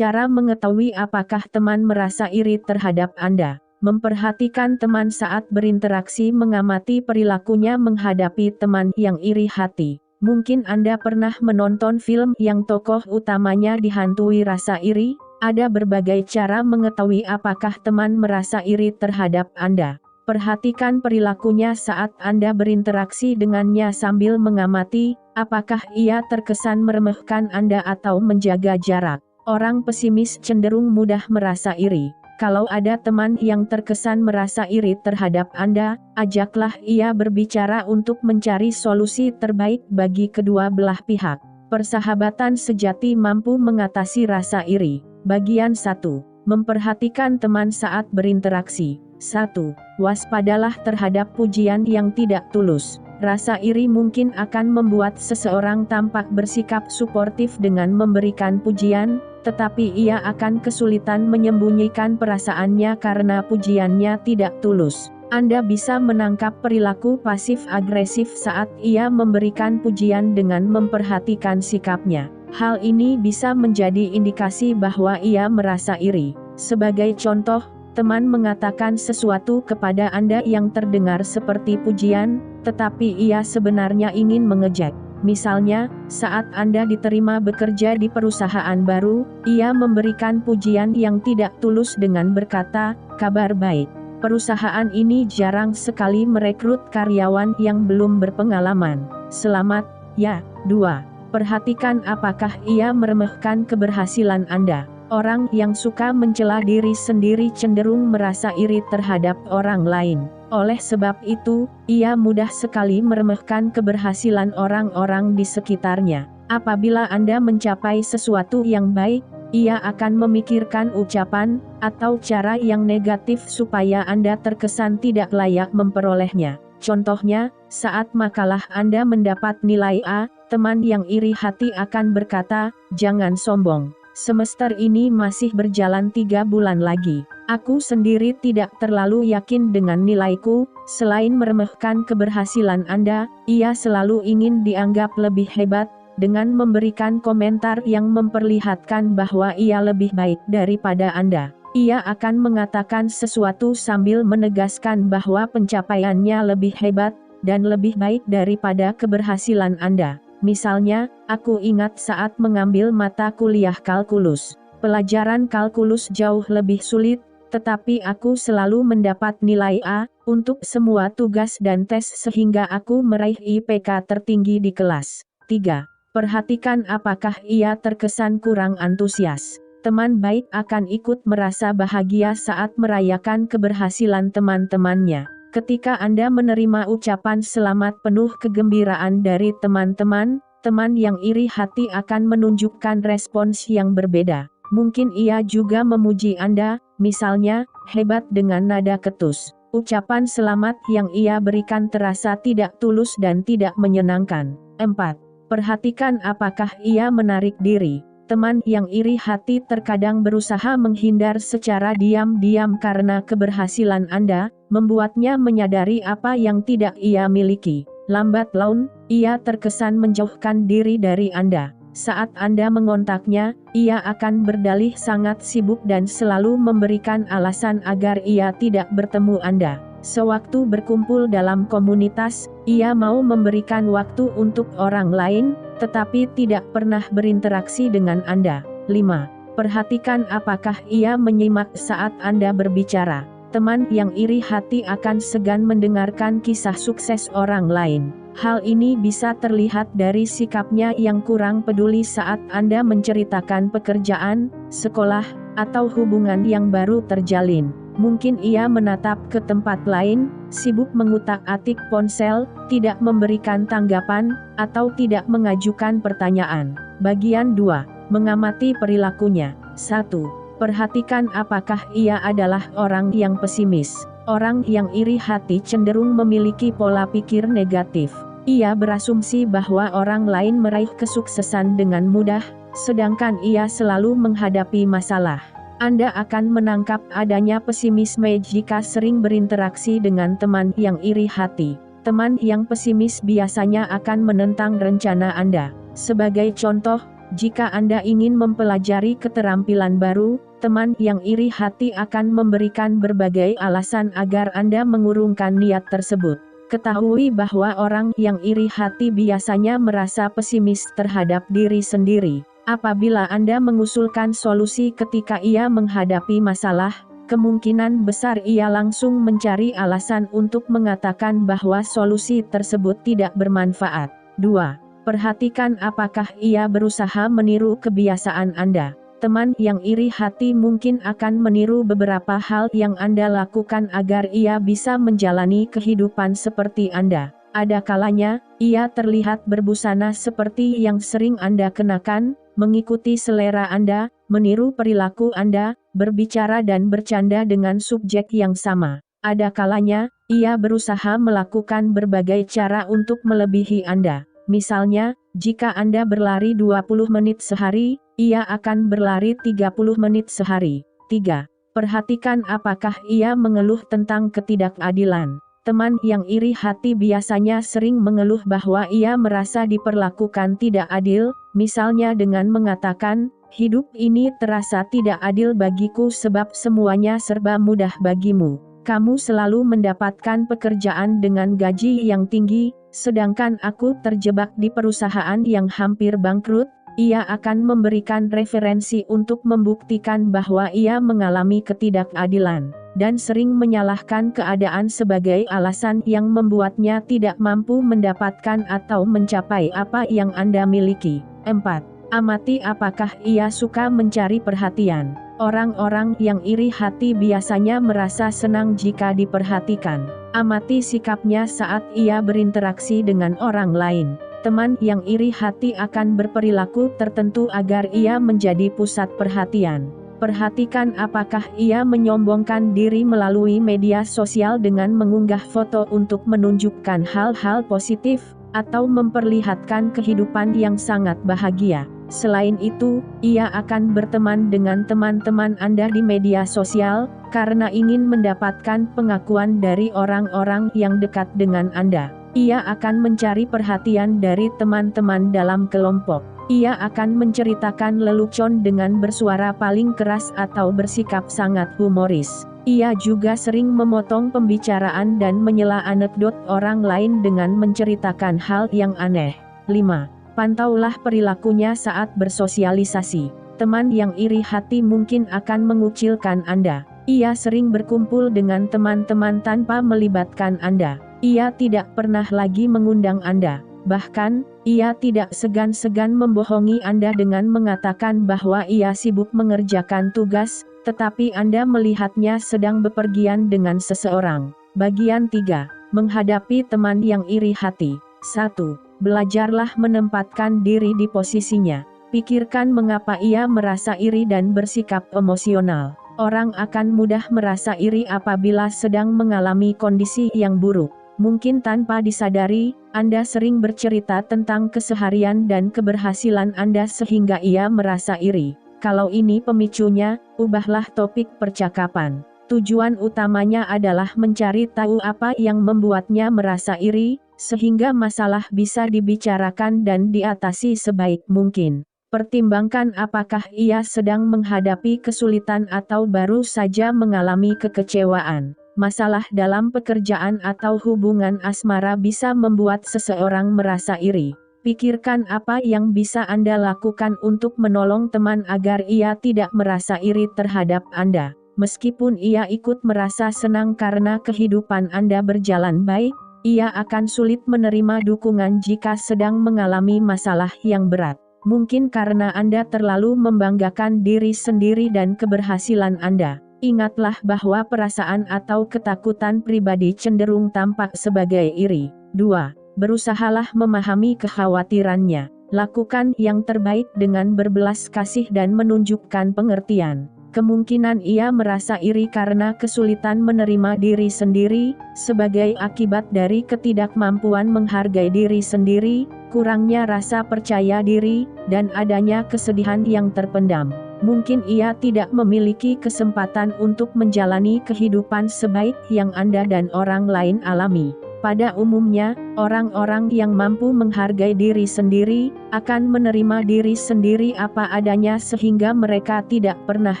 Cara mengetahui apakah teman merasa iri terhadap Anda. Memperhatikan teman saat berinteraksi, mengamati perilakunya menghadapi teman yang iri hati. Mungkin Anda pernah menonton film yang tokoh utamanya dihantui rasa iri. Ada berbagai cara mengetahui apakah teman merasa iri terhadap Anda. Perhatikan perilakunya saat Anda berinteraksi dengannya sambil mengamati, apakah ia terkesan meremehkan Anda atau menjaga jarak. Orang pesimis cenderung mudah merasa iri. Kalau ada teman yang terkesan merasa iri terhadap Anda, ajaklah ia berbicara untuk mencari solusi terbaik bagi kedua belah pihak. Persahabatan sejati mampu mengatasi rasa iri. Bagian 1. Memperhatikan teman saat berinteraksi. 1. Waspadalah terhadap pujian yang tidak tulus. Rasa iri mungkin akan membuat seseorang tampak bersikap suportif dengan memberikan pujian, tetapi ia akan kesulitan menyembunyikan perasaannya karena pujiannya tidak tulus. Anda bisa menangkap perilaku pasif-agresif saat ia memberikan pujian dengan memperhatikan sikapnya. Hal ini bisa menjadi indikasi bahwa ia merasa iri. Sebagai contoh, teman mengatakan sesuatu kepada Anda yang terdengar seperti pujian, tetapi ia sebenarnya ingin mengejek. Misalnya, saat Anda diterima bekerja di perusahaan baru, ia memberikan pujian yang tidak tulus dengan berkata, "Kabar baik. Perusahaan ini jarang sekali merekrut karyawan yang belum berpengalaman. Selamat, ya." 2. Perhatikan apakah ia meremehkan keberhasilan Anda. Orang yang suka mencela diri sendiri cenderung merasa iri terhadap orang lain. Oleh sebab itu, ia mudah sekali meremehkan keberhasilan orang-orang di sekitarnya. Apabila Anda mencapai sesuatu yang baik, ia akan memikirkan ucapan atau cara yang negatif supaya Anda terkesan tidak layak memperolehnya. Contohnya, saat makalah Anda mendapat nilai A, teman yang iri hati akan berkata, "Jangan sombong. Semester ini masih berjalan 3 bulan lagi. Aku sendiri tidak terlalu yakin dengan nilaiku." Selain meremehkan keberhasilan Anda, ia selalu ingin dianggap lebih hebat, dengan memberikan komentar yang memperlihatkan bahwa ia lebih baik daripada Anda. Ia akan mengatakan sesuatu sambil menegaskan bahwa pencapaiannya lebih hebat, dan lebih baik daripada keberhasilan Anda. Misalnya, "Aku ingat saat mengambil mata kuliah kalkulus. Pelajaran kalkulus jauh lebih sulit, tetapi aku selalu mendapat nilai A untuk semua tugas dan tes sehingga aku meraih IPK tertinggi di kelas." 3. Perhatikan apakah ia terkesan kurang antusias. Teman baik akan ikut merasa bahagia saat merayakan keberhasilan teman-temannya. Ketika Anda menerima ucapan selamat penuh kegembiraan dari teman-teman, teman yang iri hati akan menunjukkan respons yang berbeda. Mungkin ia juga memuji Anda, misalnya, "Hebat," dengan nada ketus. Ucapan selamat yang ia berikan terasa tidak tulus dan tidak menyenangkan. 4. Perhatikan apakah ia menarik diri. Teman yang iri hati terkadang berusaha menghindar secara diam-diam karena keberhasilan Anda, membuatnya menyadari apa yang tidak ia miliki. Lambat laun, ia terkesan menjauhkan diri dari Anda. Saat Anda mengontaknya, ia akan berdalih sangat sibuk dan selalu memberikan alasan agar ia tidak bertemu Anda. Sewaktu berkumpul dalam komunitas, ia mau memberikan waktu untuk orang lain, tetapi tidak pernah berinteraksi dengan Anda. 5. Perhatikan apakah ia menyimak saat Anda berbicara. Teman yang iri hati akan segan mendengarkan kisah sukses orang lain. Hal ini bisa terlihat dari sikapnya yang kurang peduli saat Anda menceritakan pekerjaan, sekolah, atau hubungan yang baru terjalin. Mungkin ia menatap ke tempat lain, sibuk mengutak-atik ponsel, tidak memberikan tanggapan, atau tidak mengajukan pertanyaan. Bagian 2. Mengamati perilakunya. 1. Perhatikan apakah ia adalah orang yang pesimis. Orang yang iri hati cenderung memiliki pola pikir negatif. Ia berasumsi bahwa orang lain meraih kesuksesan dengan mudah, sedangkan ia selalu menghadapi masalah. Anda akan menangkap adanya pesimisme jika sering berinteraksi dengan teman yang iri hati. Teman yang pesimis biasanya akan menentang rencana Anda. Sebagai contoh, Jika Anda ingin mempelajari keterampilan baru, teman yang iri hati akan memberikan berbagai alasan agar Anda mengurungkan niat tersebut. Ketahui bahwa orang yang iri hati biasanya merasa pesimis terhadap diri sendiri. Apabila Anda mengusulkan solusi ketika ia menghadapi masalah, kemungkinan besar ia langsung mencari alasan untuk mengatakan bahwa solusi tersebut tidak bermanfaat. 2. Perhatikan apakah ia berusaha meniru kebiasaan Anda. Teman yang iri hati mungkin akan meniru beberapa hal yang Anda lakukan agar ia bisa menjalani kehidupan seperti Anda. Ada kalanya, ia terlihat berbusana seperti yang sering Anda kenakan, mengikuti selera Anda, meniru perilaku Anda, berbicara dan bercanda dengan subjek yang sama. Ada kalanya, ia berusaha melakukan berbagai cara untuk melebihi Anda. Misalnya, jika Anda berlari 20 menit sehari, ia akan berlari 30 menit sehari. 3. Perhatikan apakah ia mengeluh tentang ketidakadilan. Teman yang iri hati biasanya sering mengeluh bahwa ia merasa diperlakukan tidak adil, misalnya dengan mengatakan, "Hidup ini terasa tidak adil bagiku sebab semuanya serba mudah bagimu. Kamu selalu mendapatkan pekerjaan dengan gaji yang tinggi, sedangkan aku terjebak di perusahaan yang hampir bangkrut." Ia akan memberikan referensi untuk membuktikan bahwa ia mengalami ketidakadilan, dan sering menyalahkan keadaan sebagai alasan yang membuatnya tidak mampu mendapatkan atau mencapai apa yang Anda miliki. 4. Amati apakah ia suka mencari perhatian. Orang-orang yang iri hati biasanya merasa senang jika diperhatikan. Amati sikapnya saat ia berinteraksi dengan orang lain. Teman yang iri hati akan berperilaku tertentu agar ia menjadi pusat perhatian. Perhatikan apakah ia menyombongkan diri melalui media sosial dengan mengunggah foto untuk menunjukkan hal-hal positif, atau memperlihatkan kehidupan yang sangat bahagia. Selain itu, ia akan berteman dengan teman-teman Anda di media sosial, karena ingin mendapatkan pengakuan dari orang-orang yang dekat dengan Anda. Ia akan mencari perhatian dari teman-teman dalam kelompok. Ia akan menceritakan lelucon dengan bersuara paling keras atau bersikap sangat humoris. Ia juga sering memotong pembicaraan dan menyela anekdot orang lain dengan menceritakan hal yang aneh. 5. Pantaulah perilakunya saat bersosialisasi. Teman yang iri hati mungkin akan mengucilkan Anda. Ia sering berkumpul dengan teman-teman tanpa melibatkan Anda. Ia tidak pernah lagi mengundang Anda. Bahkan, ia tidak segan-segan membohongi Anda dengan mengatakan bahwa ia sibuk mengerjakan tugas, tetapi Anda melihatnya sedang bepergian dengan seseorang. Bagian 3. Menghadapi teman yang iri hati. 1. Belajarlah menempatkan diri di posisinya. Pikirkan mengapa ia merasa iri dan bersikap emosional. Orang akan mudah merasa iri apabila sedang mengalami kondisi yang buruk. Mungkin tanpa disadari, Anda sering bercerita tentang keseharian dan keberhasilan Anda sehingga ia merasa iri. Kalau ini pemicunya, ubahlah topik percakapan. Tujuan utamanya adalah mencari tahu apa yang membuatnya merasa iri, sehingga masalah bisa dibicarakan dan diatasi sebaik mungkin. Pertimbangkan apakah ia sedang menghadapi kesulitan atau baru saja mengalami kekecewaan. Masalah dalam pekerjaan atau hubungan asmara bisa membuat seseorang merasa iri. Pikirkan apa yang bisa Anda lakukan untuk menolong teman agar ia tidak merasa iri terhadap Anda. Meskipun ia ikut merasa senang karena kehidupan Anda berjalan baik, ia akan sulit menerima dukungan jika sedang mengalami masalah yang berat. Mungkin karena Anda terlalu membanggakan diri sendiri dan keberhasilan Anda. Ingatlah bahwa perasaan atau ketakutan pribadi cenderung tampak sebagai iri. 2. Berusahalah memahami kekhawatirannya. Lakukan yang terbaik dengan berbelas kasih dan menunjukkan pengertian. Kemungkinan ia merasa iri karena kesulitan menerima diri sendiri, sebagai akibat dari ketidakmampuan menghargai diri sendiri, kurangnya rasa percaya diri, dan adanya kesedihan yang terpendam. Mungkin ia tidak memiliki kesempatan untuk menjalani kehidupan sebaik yang Anda dan orang lain alami. Pada umumnya, orang-orang yang mampu menghargai diri sendiri, akan menerima diri sendiri apa adanya sehingga mereka tidak pernah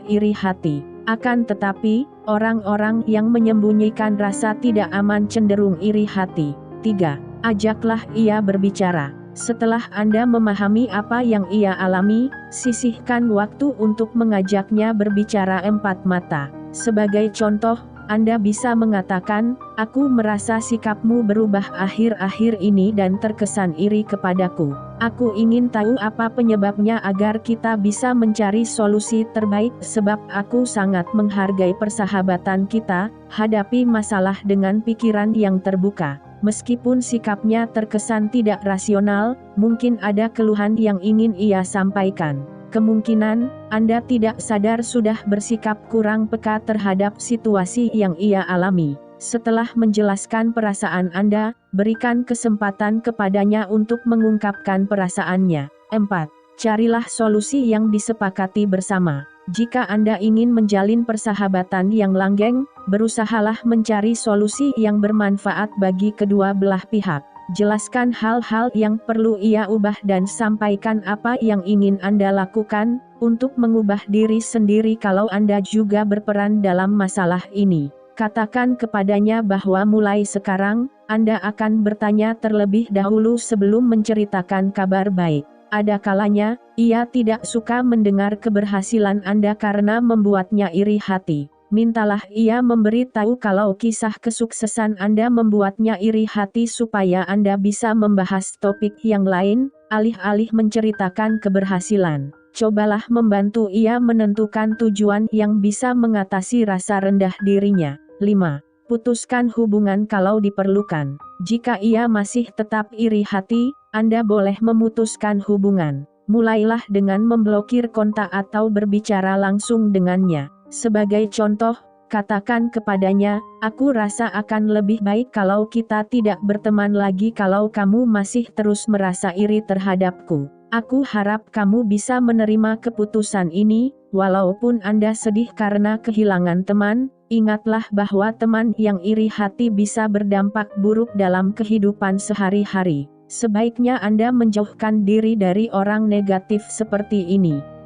iri hati. Akan tetapi, orang-orang yang menyembunyikan rasa tidak aman cenderung iri hati. 3. Ajaklah ia berbicara. Setelah Anda memahami apa yang ia alami, sisihkan waktu untuk mengajaknya berbicara empat mata. Sebagai contoh, Anda bisa mengatakan, "Aku merasa sikapmu berubah akhir-akhir ini dan terkesan iri kepadaku. Aku ingin tahu apa penyebabnya agar kita bisa mencari solusi terbaik sebab aku sangat menghargai persahabatan kita, hadapi masalah dengan pikiran yang terbuka." Meskipun sikapnya terkesan tidak rasional, mungkin ada keluhan yang ingin ia sampaikan. Kemungkinan, Anda tidak sadar sudah bersikap kurang peka terhadap situasi yang ia alami. Setelah menjelaskan perasaan Anda, berikan kesempatan kepadanya untuk mengungkapkan perasaannya. 4. Carilah solusi yang disepakati bersama. Jika Anda ingin menjalin persahabatan yang langgeng, berusahalah mencari solusi yang bermanfaat bagi kedua belah pihak. Jelaskan hal-hal yang perlu ia ubah dan sampaikan apa yang ingin Anda lakukan untuk mengubah diri sendiri kalau Anda juga berperan dalam masalah ini. Katakan kepadanya bahwa mulai sekarang, Anda akan bertanya terlebih dahulu sebelum menceritakan kabar baik. Ada kalanya, ia tidak suka mendengar keberhasilan Anda karena membuatnya iri hati. Mintalah ia memberi tahu kalau kisah kesuksesan Anda membuatnya iri hati supaya Anda bisa membahas topik yang lain, alih-alih menceritakan keberhasilan. Cobalah membantu ia menentukan tujuan yang bisa mengatasi rasa rendah dirinya. 5. Putuskan hubungan kalau diperlukan. Jika ia masih tetap iri hati, Anda boleh memutuskan hubungan. Mulailah dengan memblokir kontak atau berbicara langsung dengannya. Sebagai contoh, katakan kepadanya, "Aku rasa akan lebih baik kalau kita tidak berteman lagi kalau kamu masih terus merasa iri terhadapku. Aku harap kamu bisa menerima keputusan ini, walaupun Anda sedih karena kehilangan teman. Ingatlah bahwa teman yang iri hati bisa berdampak buruk dalam kehidupan sehari-hari. Sebaiknya Anda menjauhkan diri dari orang negatif seperti ini."